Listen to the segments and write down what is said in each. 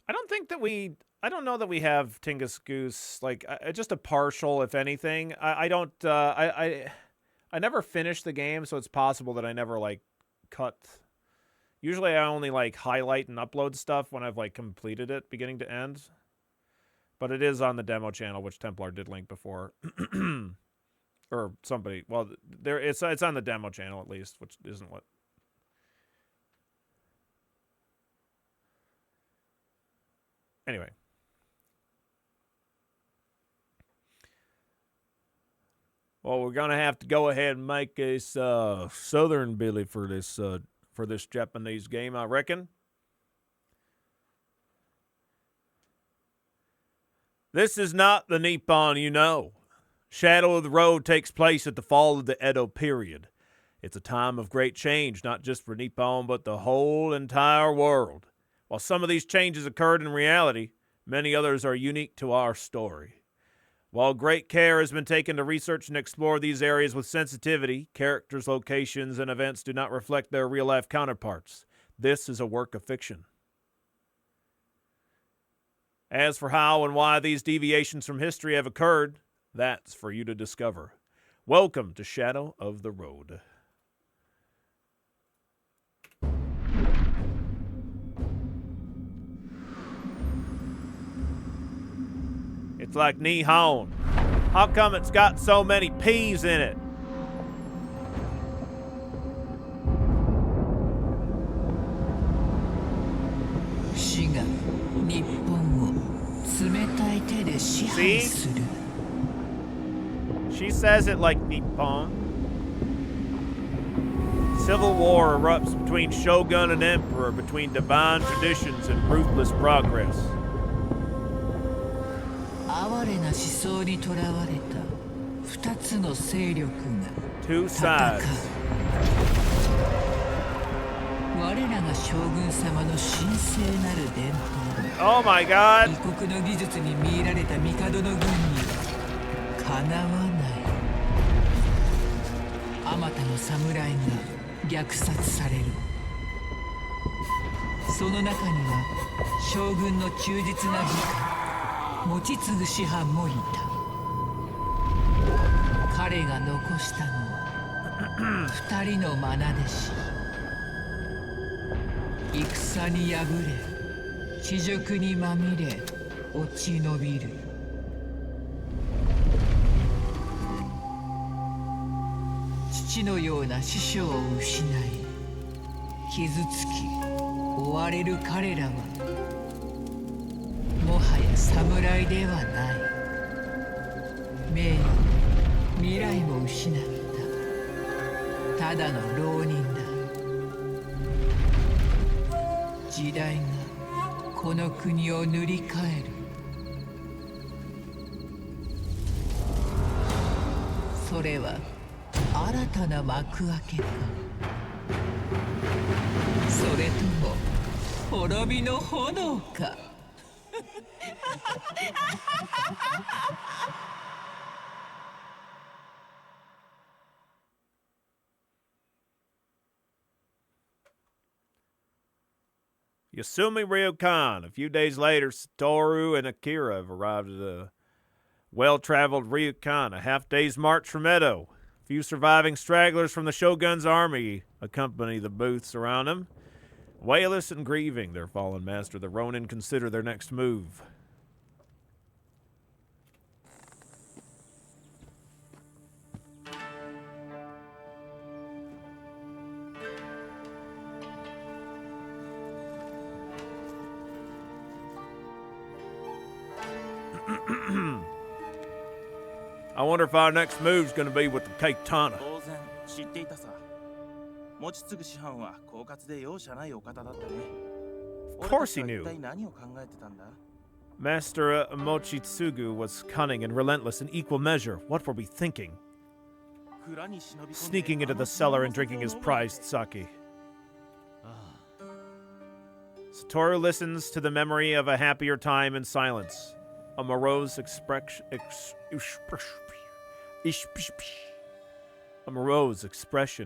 I don't think that we. I don't know that we have Tingus Goose. Like just a partial, if anything. I don't. I never finished the game, so it's possible that I never like cut. Usually, I only like highlight and upload stuff when I've like completed it, beginning to end. But it is on the demo channel, which Templar did link before, or somebody. Well, there it's on the demo channel at least, which isn't what. Anyway. Well, we're gonna have to go ahead and make this Southern Billy for this Japanese game, I reckon. This is not the Nippon you know. Shadow of the Road takes place at the fall of the Edo period. It's a time of great change, not just for Nippon, but the whole entire world. While some of these changes occurred in reality, many others are unique to our story. While great care has been taken to research and explore these areas with sensitivity, characters, locations, and events do not reflect their real-life counterparts. This is a work of fiction. As for how and why these deviations from history have occurred, that's for you to discover. Welcome to Shadow of the Road. It's like Nihon. How come it's got so many P's in it? See? She says it like Nippon. Civil war erupts between shogun and emperor, between divine traditions and ruthless progress. 哀れな思想にとらわれた二つの勢力が Two sides. 我らが将軍様の神聖なる伝統 Oh my god! 異国の技術に魅入られた帝の軍にはかなわないあまたの侍が虐殺されるその中には将軍の忠実な部下持ち継ぐ師範もいた彼が残したのは二人の愛弟子戦に敗れ恥辱にまみれ落ち延びる父のような師匠を失い傷つき追われる彼らはもはや侍ではない名誉未来も失ったただの浪人だ時代がこの国を塗り替えるそれは新たな幕開けかそれとも滅びの炎かYasumi Ryokan. A few days later, Satoru and Akira have arrived at a well-traveled Ryokan, a half-day's march from Edo. Few surviving stragglers from the Shogun's army accompany the booths around him. Wayless and grieving their fallen master, the Ronin consider their next move. I wonder if our next move's gonna be with the Katana. Of course he knew. Master Mochitsugu was cunning and relentless in equal measure. What were we thinking? Sneaking into the cellar and drinking his prized sake. Satoru listens to the memory of a happier time in silence. A morose expression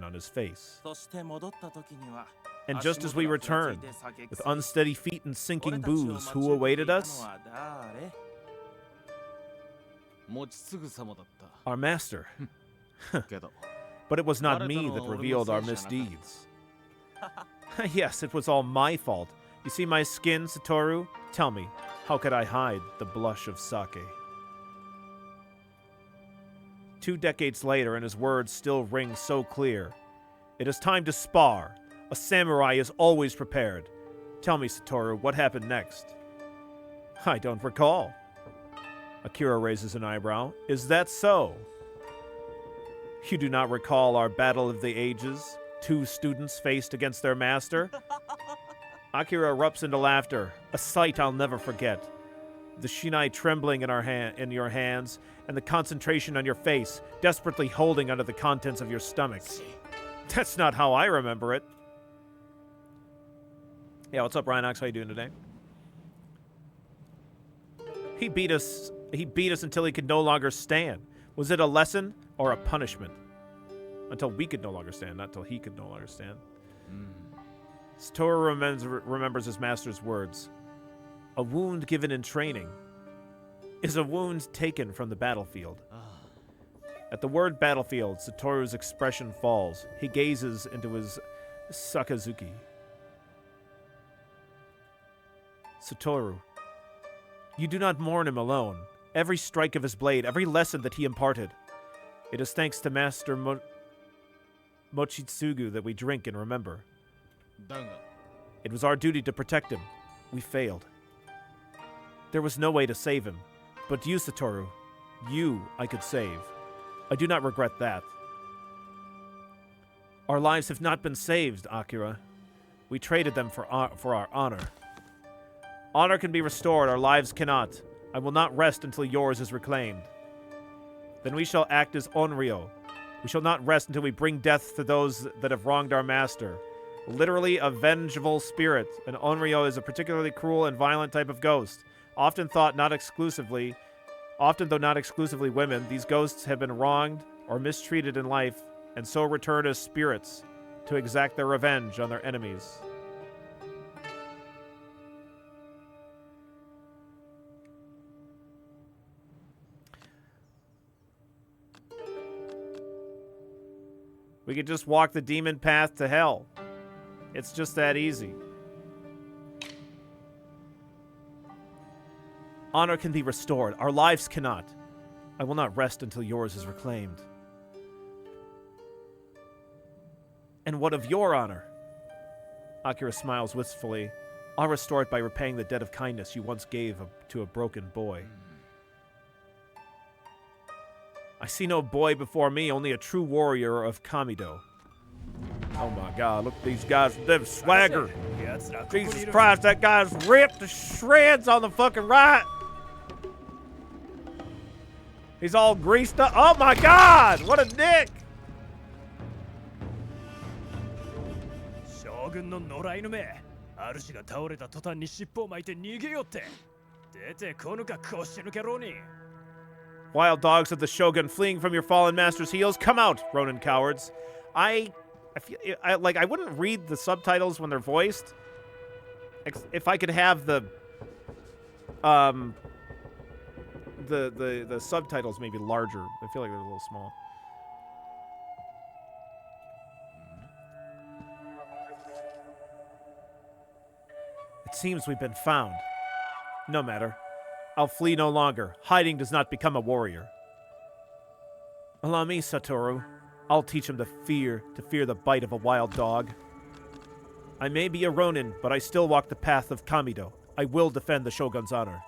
on his face. And just as we returned, with unsteady feet and sinking booze, who awaited us? Our master. But it was not me that revealed our misdeeds. Yes, it was all my fault. You see my skin, Satoru? Tell me, how could I hide the blush of sake? 2 decades later, and his words still ring so clear. It is time to spar. A samurai is always prepared. Tell me, Satoru, what happened next? I don't recall. Akira raises an eyebrow. Is that so? You do not recall our battle of the ages? 2 students faced against their master? Akira erupts into laughter, a sight I'll never forget. The shinai trembling in your hands, and the concentration on your face, desperately holding onto the contents of your stomach. That's not how I remember it. Yeah, what's up, Rhinox? How you doing today? He beat us until he could no longer stand. Was it a lesson or a punishment? Until we could no longer stand, not until he could no longer stand. Satoru remembers his master's words. A wound given in training is a wound taken from the battlefield. At the word battlefield, Satoru's expression falls. He gazes into his Sakazuki. Satoru, you do not mourn him alone. Every strike of his blade, every lesson that he imparted. It is thanks to Master Mochitsugu that we drink and remember. It was our duty to protect him. We failed. There was no way to save him. But you, Satoru, you I could save. I do not regret that. Our lives have not been saved, Akira. We traded them for our honor. Honor can be restored, our lives cannot. I will not rest until yours is reclaimed. Then we shall act as Onryo. We shall not rest until we bring death to those that have wronged our master. Literally a vengeful spirit. An Onryo is a particularly cruel and violent type of ghost. Often though not exclusively women, these ghosts have been wronged or mistreated in life, and so return as spirits to exact their revenge on their enemies. We could just walk the demon path to hell. It's just that easy. Honor can be restored. Our lives cannot. I will not rest until yours is reclaimed. And what of your honor? Akira smiles wistfully. I'll restore it by repaying the debt of kindness you once gave to a broken boy. I see no boy before me, only a true warrior of Kamido. Oh my god, look at these guys, they've swagger. Jesus Christ, that guy's ripped to shreds on the fucking right. He's all greased up. Oh my god, what a dick. Shogun no norai no me. Arushi ga taoreta totan ni shippo maite nigeyotte. Dete konu ka koshinukeru ni. Wild dogs of the Shogun fleeing from your fallen master's heels, come out, Ronin cowards. I wouldn't read the subtitles when they're voiced. If I could have the subtitles maybe larger. I feel like they're a little small. It seems we've been found. No matter. I'll flee no longer. Hiding does not become a warrior. Allow me, Satoru. I'll teach him to fear the bite of a wild dog. I may be a Ronin, but I still walk the path of Kamido. I will defend the Shogun's honor.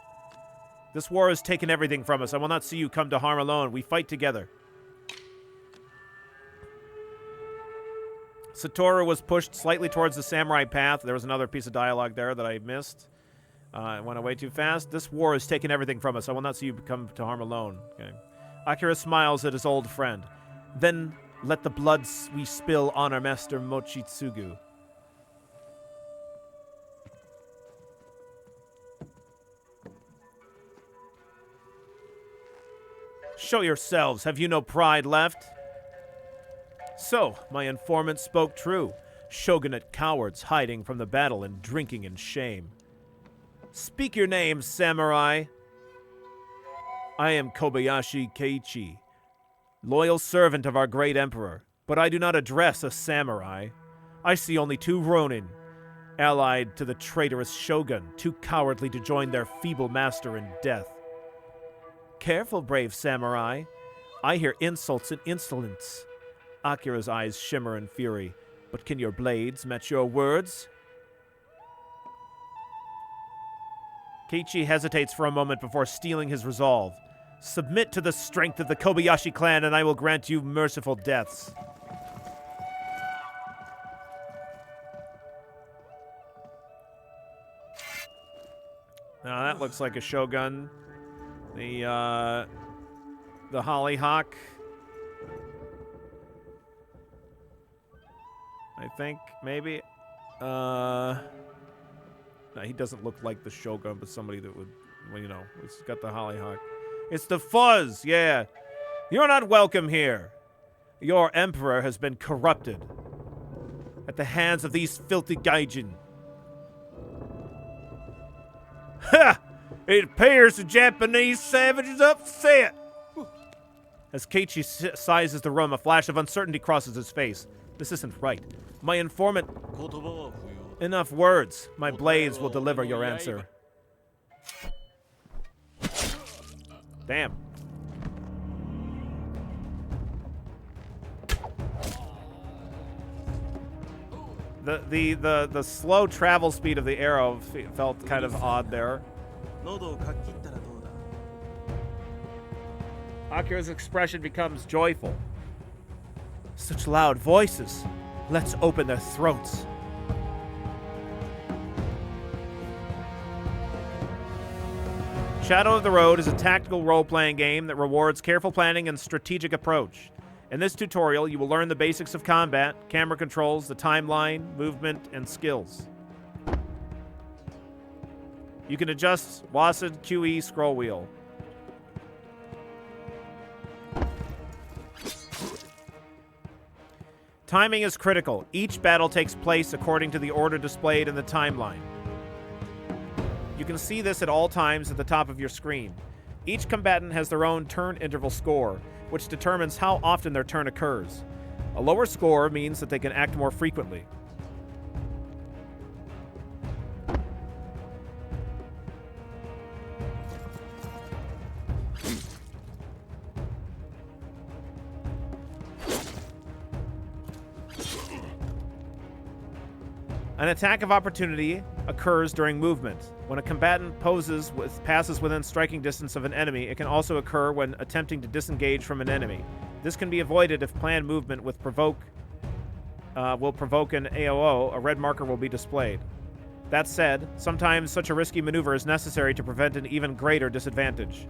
This war has taken everything from us. I will not see you come to harm alone. We fight together. Satoru was pushed slightly towards the samurai path. There was another piece of dialogue there that I missed. It went away too fast. This war has taken everything from us. I will not see you come to harm alone. Okay. Akira smiles at his old friend. Then let the blood we spill honor Master Mochitsugu. Show yourselves. Have you no pride left? So, my informant spoke true. Shogunate cowards hiding from the battle and drinking in shame. Speak your name, samurai. I am Kobayashi Keiichi, loyal servant of our great emperor, but I do not address a samurai. I see only two ronin, allied to the traitorous shogun, too cowardly to join their feeble master in death. Careful, brave samurai. I hear insults and insolence. Akira's eyes shimmer in fury. But can your blades match your words? Keiichi hesitates for a moment before steeling his resolve. Submit to the strength of the Kobayashi clan, and I will grant you merciful deaths. Now that looks like a shogun. The hollyhock. I think, maybe. No, he doesn't look like the shogun, but somebody that would, well, you know, he's got the hollyhock. It's the fuzz, yeah. You're not welcome here. Your emperor has been corrupted at the hands of these filthy gaijin. Ha! It appears the Japanese savage is upset. As Keiichi sizes the room, a flash of uncertainty crosses his face. This isn't right. My informant... Enough words. My blades will deliver your answer. Damn. The slow travel speed of the arrow felt kind of odd there. Akira's expression becomes joyful. Such loud voices. Let's open their throats. Shadow of the Road is a tactical role-playing game that rewards careful planning and strategic approach. In this tutorial, you will learn the basics of combat, camera controls, the timeline, movement, and skills. You can adjust WASD, QE, scroll wheel. Timing is critical. Each battle takes place according to the order displayed in the timeline. You can see this at all times at the top of your screen. Each combatant has their own turn interval score, which determines how often their turn occurs. A lower score means that they can act more frequently. An attack of opportunity occurs during movement. When a combatant passes within striking distance of an enemy, it can also occur when attempting to disengage from an enemy. This can be avoided if planned movement will provoke an AOO. A red marker will be displayed. That said, sometimes such a risky maneuver is necessary to prevent an even greater disadvantage.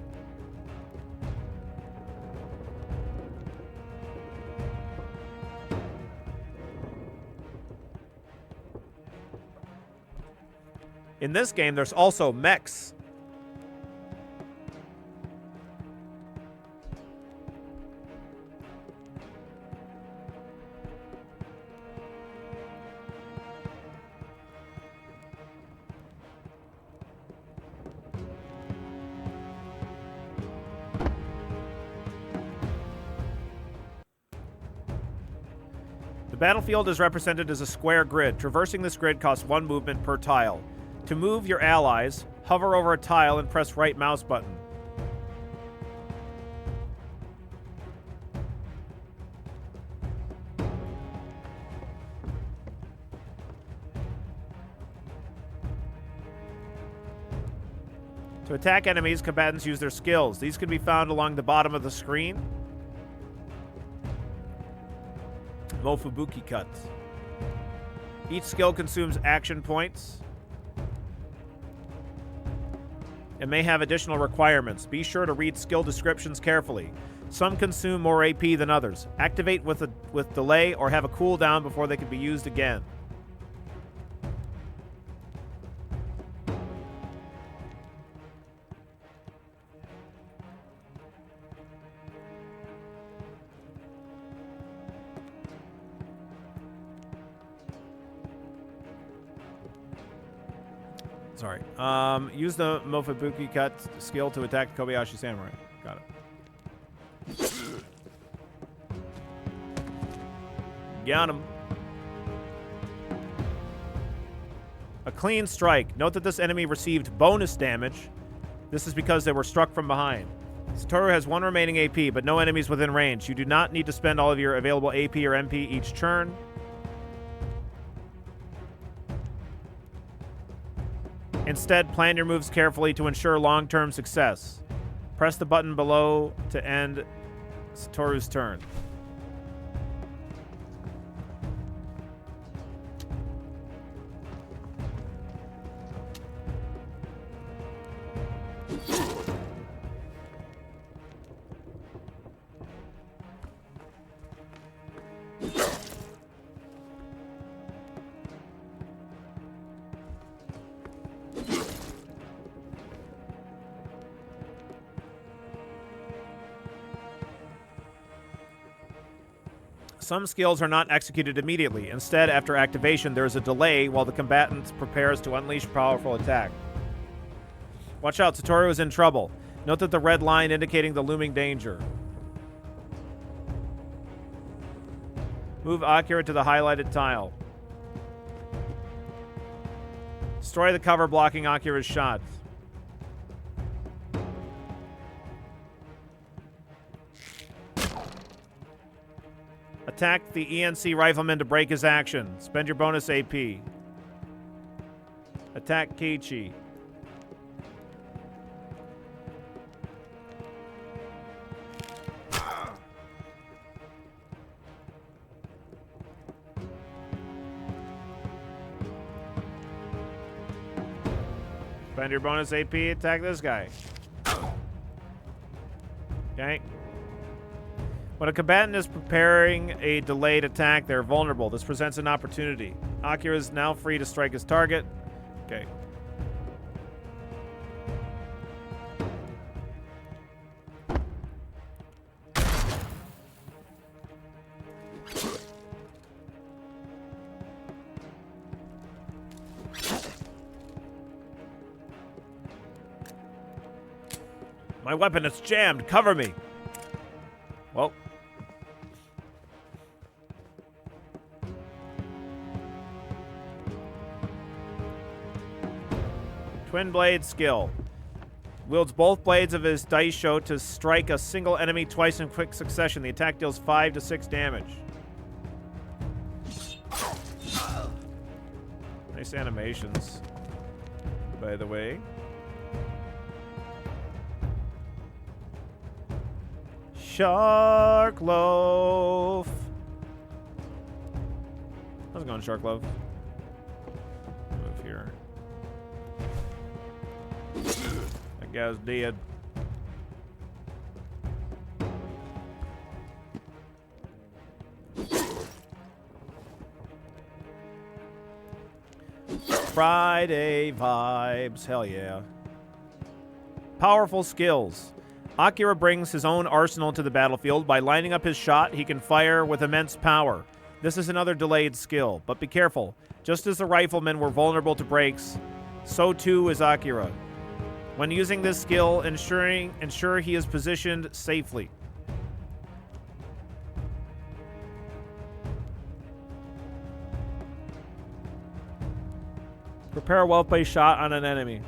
In this game, there's also mechs. The battlefield is represented as a square grid. Traversing this grid costs 1 movement per tile. To move your allies, hover over a tile and press right mouse button. To attack enemies, combatants use their skills. These can be found along the bottom of the screen. Mofubuki Cut. Each skill consumes action points and may have additional requirements. Be sure to read skill descriptions carefully. Some consume more AP than others. Activate with delay or have a cooldown before they can be used again. Sorry. Use the Mofubuki cut skill to attack Kobayashi Samurai. Got it. Got him. A clean strike. Note that this enemy received bonus damage. This is because they were struck from behind. Satoru has 1 remaining AP, but no enemies within range. You do not need to spend all of your available AP or MP each turn. Instead, plan your moves carefully to ensure long-term success. Press the button below to end Satoru's turn. Some skills are not executed immediately. Instead, after activation, there is a delay while the combatant prepares to unleash a powerful attack. Watch out, Satoru is in trouble. Note that the red line indicating the looming danger. Move Akira to the highlighted tile. Destroy the cover blocking Akira's shots. Attack the ENC rifleman to break his action. Spend your bonus AP. Attack Keiichi. Spend your bonus AP, attack this guy. Okay. When a combatant is preparing a delayed attack, they're vulnerable. This presents an opportunity. Akira is now free to strike his target. Okay. My weapon is jammed. Cover me. Well. Twin blade skill. Wields both blades of his daisho to strike a single enemy twice in quick succession. The attack deals 5 to 6 damage. Nice animations, by the way. Shark Loaf. How's it going, Shark Loaf? Move here. That guy's dead. Friday vibes. Hell yeah. Powerful skills. Akira brings his own arsenal to the battlefield. By lining up his shot, he can fire with immense power. This is another delayed skill, but be careful. Just as the riflemen were vulnerable to breaks, so too is Akira. When using this skill, ensure he is positioned safely. Prepare a well-placed shot on an enemy.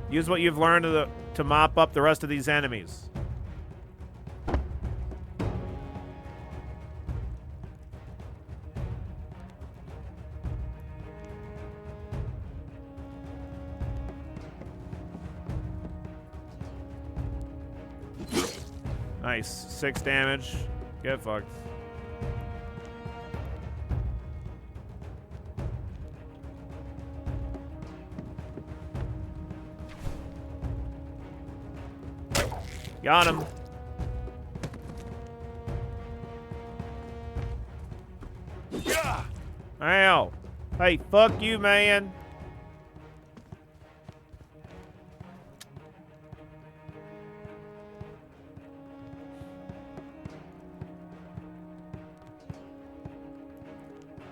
Use what you've learned to mop up the rest of these enemies. Nice. 6 damage. Get fucked. Got him. Ow. Hey, fuck you, man.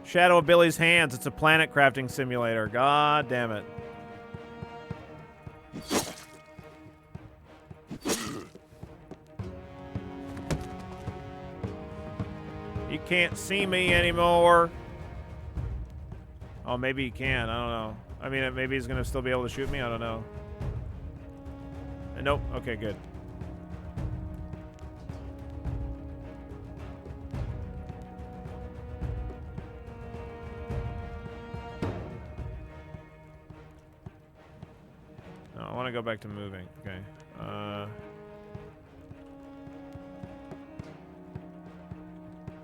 Shadow of Billy's Hands. It's a planet crafting simulator. God damn it. He can't see me anymore. Oh, maybe he can. I don't know. I mean, maybe he's going to still be able to shoot me. I don't know. Nope. Okay, good. No, I want to go back to moving. Okay. I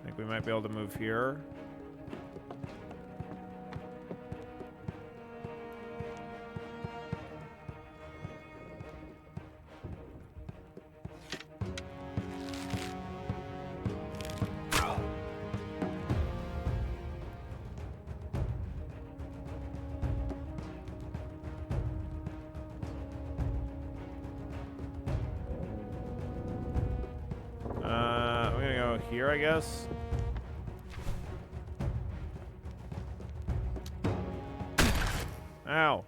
think we might be able to move here. Here, I guess. Ow.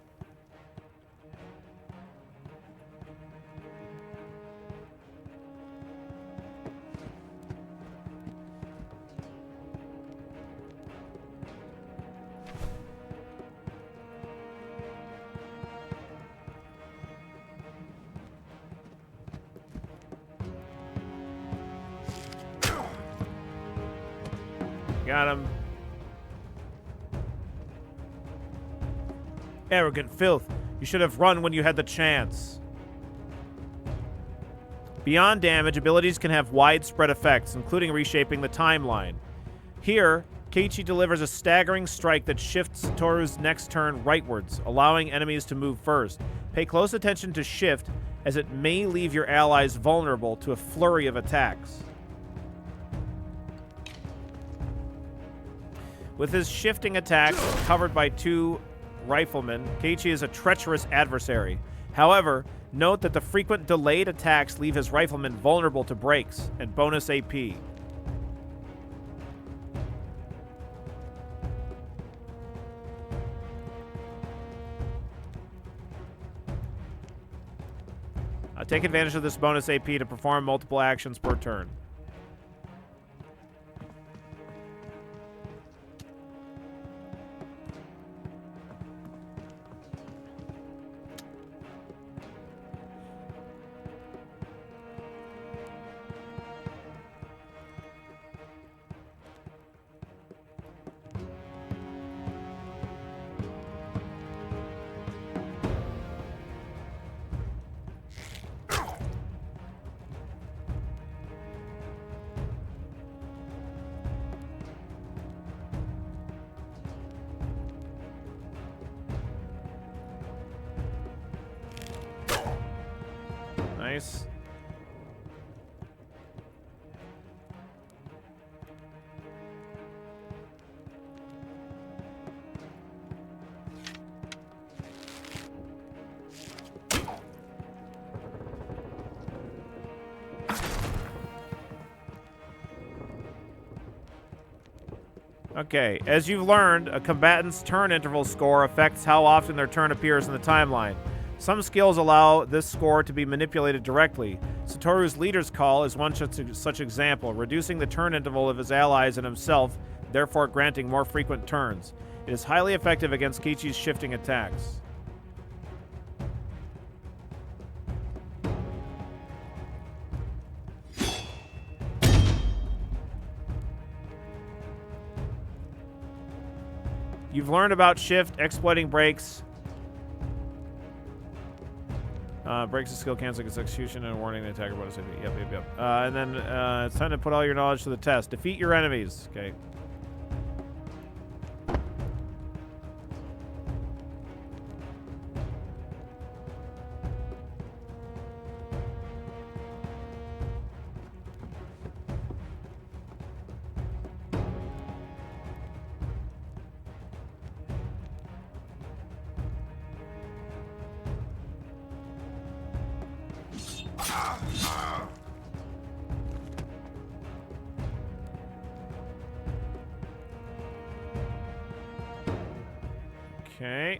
Got him. Arrogant filth. You should have run when you had the chance. Beyond damage, abilities can have widespread effects, including reshaping the timeline. Here, Keiichi delivers a staggering strike that shifts Satoru's next turn rightwards, allowing enemies to move first. Pay close attention to shift, as it may leave your allies vulnerable to a flurry of attacks. With his shifting attacks covered by two riflemen, Keiichi is a treacherous adversary. However, note that the frequent delayed attacks leave his riflemen vulnerable to breaks and bonus AP. Take advantage of this bonus AP to perform multiple actions per turn. Nice. Okay, as you've learned, a combatant's turn interval score affects how often their turn appears in the timeline. Some skills allow this score to be manipulated directly. Satoru's Leader's Call is one such example, reducing the turn interval of his allies and himself, therefore granting more frequent turns. It is highly effective against Keiichi's shifting attacks. You've learned about shift, exploiting breaks. Breaks the skill canceling its execution and warning the attacker bonus. Yep. And then it's time to put all your knowledge to the test. Defeat your enemies. Okay. Okay.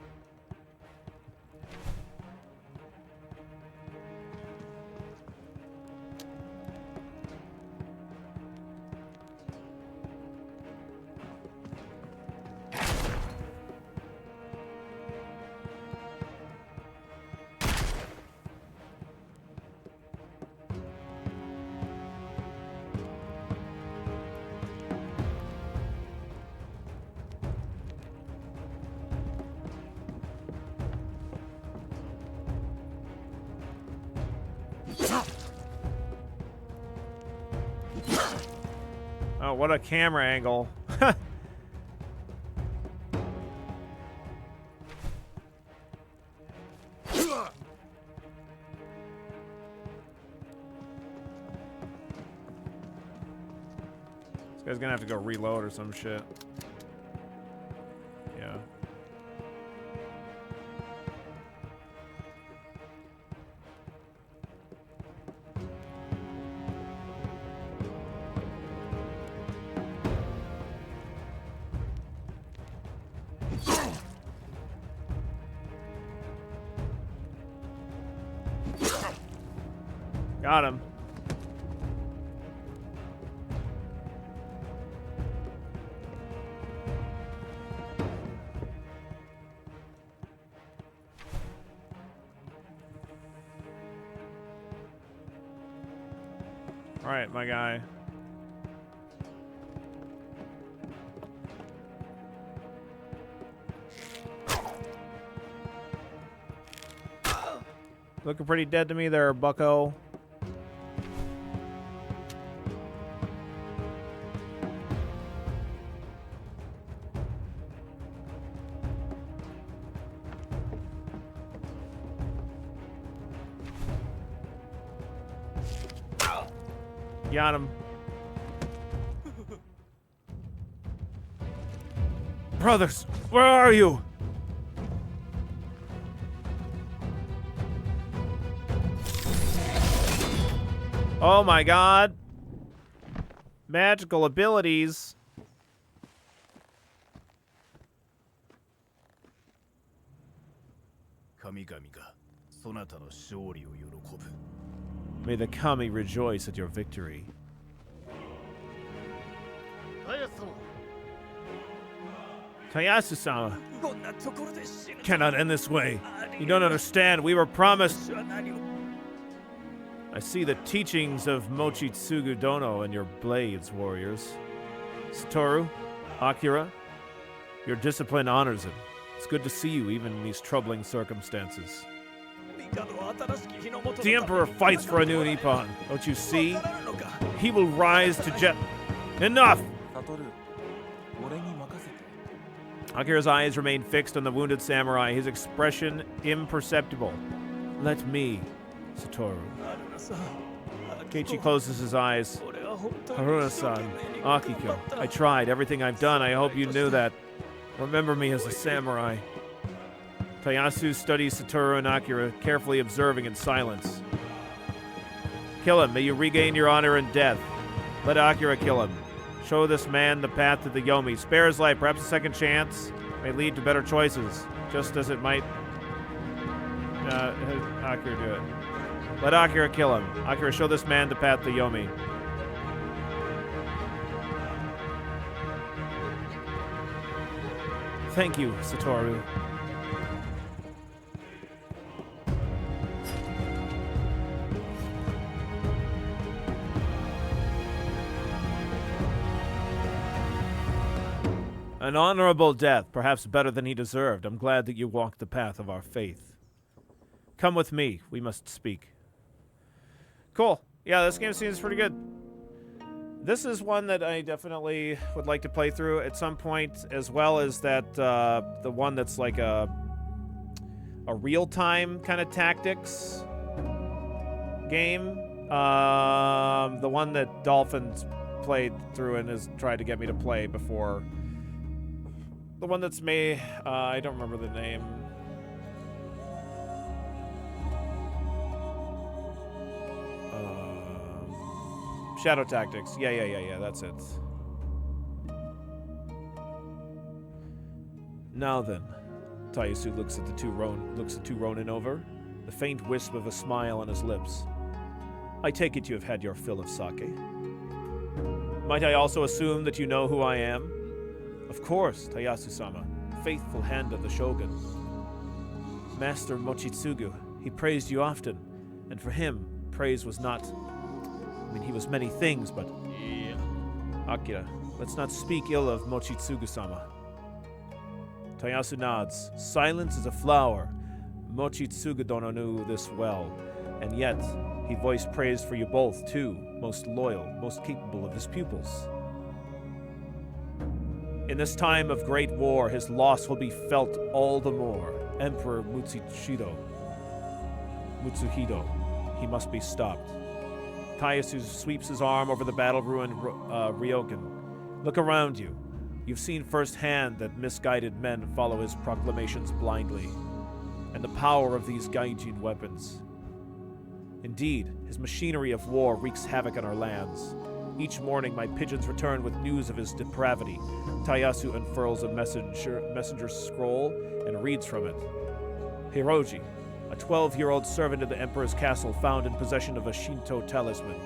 Oh, what a camera angle. This guy's gonna have to go reload or some shit. Yeah. Got him. All right, my guy. Looking pretty dead to me there, bucko. Got him. Brothers, where are you? Oh my god. Magical abilities. 神々がそなたの勝利を喜ぶ。 May the kami rejoice at your victory. Tayasu-sama こんなところで死ぬ cannot end this way. You don't understand. We were promised. 私は何を I see the teachings of Mochitsugu Dono in your blades, warriors. Satoru, Akira, your discipline honors him. It's good to see you even in these troubling circumstances. The Emperor fights for a new Nippon. Don't you see? He will rise to Enough! Akira's eyes remain fixed on the wounded samurai, his expression imperceptible. Let me, Satoru. Keiichi closes his eyes. Haruna-san, Akiko, I tried everything I've done. I hope you knew that. Remember me as a samurai. Tayasu studies Satoru and Akira, carefully observing in silence. Kill him. May you regain your honor in death. Let Akira kill him. Show this man the path to the Yomi. Spare his life. Perhaps a second chance may lead to better choices, just as it might... Akira do it. Let Akira kill him. Akira, show this man the path to Yomi. Thank you, Satoru. An honorable death, perhaps better than he deserved. I'm glad that you walked the path of our faith. Come with me. We must speak. Cool. Yeah, this game seems pretty good. This is one that I definitely would like to play through at some point, as well as that the one that's like a real-time kind of tactics game. The one that Dolphins played through and has tried to get me to play before. The one that's made, I don't remember the name. Shadow Tactics. Yeah, that's it. Now then, Tayasu looks at the two Ronin over, the faint wisp of a smile on his lips. I take it you have had your fill of sake. Might I also assume that you know who I am? Of course, Tayasu-sama, faithful hand of the shogun. Master Mochitsugu, he praised you often, and for him, praise was not... I mean, he was many things, but... Yeah. Akira, let's not speak ill of Mochitsugu-sama. Tayasu nods. Silence is a flower. Mochitsugu-dono knew this well, and yet he voiced praise for you both, too, most loyal, most capable of his pupils. In this time of great war, his loss will be felt all the more. Emperor Mutsuhido. He must be stopped. Tayasu sweeps his arm over the battle-ruined Ryokan. Look around you. You've seen firsthand that misguided men follow his proclamations blindly, and the power of these gaijin weapons. Indeed, his machinery of war wreaks havoc on our lands. Each morning, my pigeons return with news of his depravity. Tayasu unfurls a messenger scroll and reads from it. Hiroji, a 12-year-old servant of the Emperor's castle found in possession of a Shinto talisman.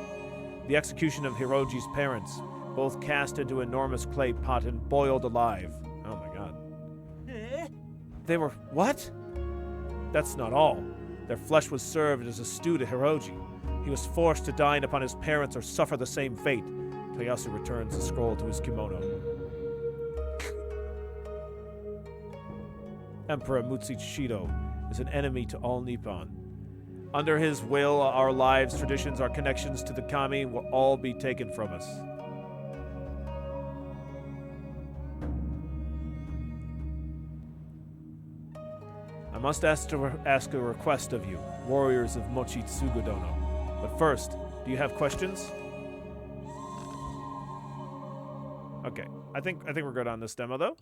The execution of Hiroji's parents, both cast into an enormous clay pot and boiled alive. Oh my god. They were... what? That's not all. Their flesh was served as a stew to Hiroji. He was forced to dine upon his parents or suffer the same fate. Tayasu returns the scroll to his kimono. Emperor Mutsuhido is an enemy to all Nippon. Under his will, our lives, traditions, our connections to the kami will all be taken from us. I must ask a request of you, warriors of Mochitsugu-dono. But first, do you have questions? Okay, I think we're good on this demo though.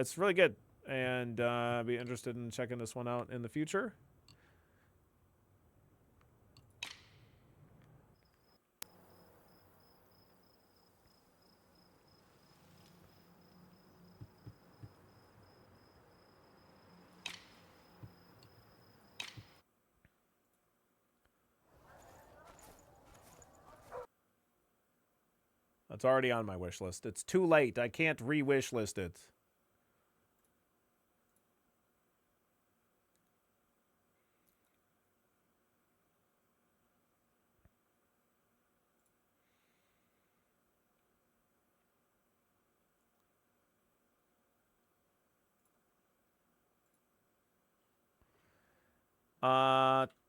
It's really good, and I'd be interested in checking this one out in the future. It's already on my wish list. It's too late. I can't re-wish list it.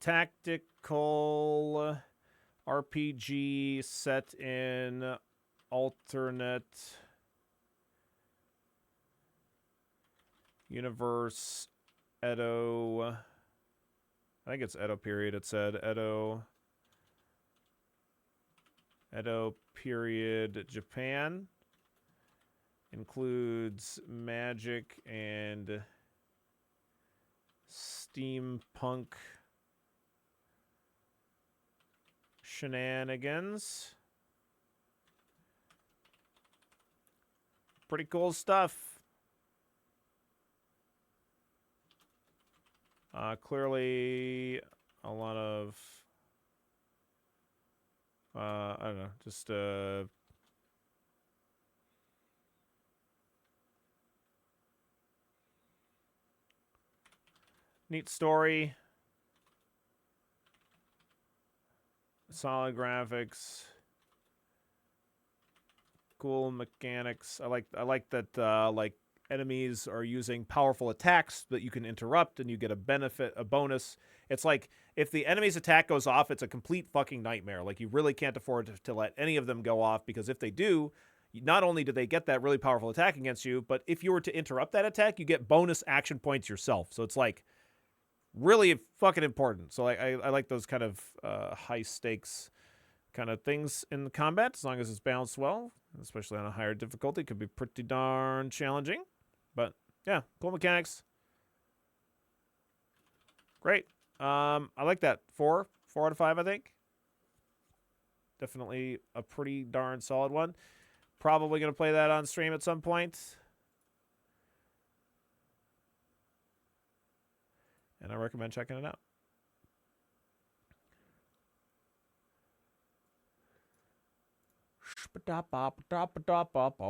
Tactical RPG set in alternate universe, Edo. I think it's Edo period. It said Edo period Japan. Includes magic and steampunk shenanigans. Pretty cool stuff. Clearly a lot of I don't know, just neat story. Solid graphics. Cool mechanics. I like that like enemies are using powerful attacks that you can interrupt and you get a bonus. It's like if the enemy's attack goes off, it's a complete fucking nightmare. Like you really can't afford to let any of them go off, because if they do, not only do they get that really powerful attack against you, but if you were to interrupt that attack, you get bonus action points yourself. So it's like really fucking important. So I like those kind of high stakes kind of things in the combat, as long as it's balanced well, especially on a higher difficulty. Could be pretty darn challenging, but yeah, cool mechanics. Great. I like that. 4 out of 5, I think. Definitely a pretty darn solid one. Probably going to play that on stream at some point. and I recommend checking it out.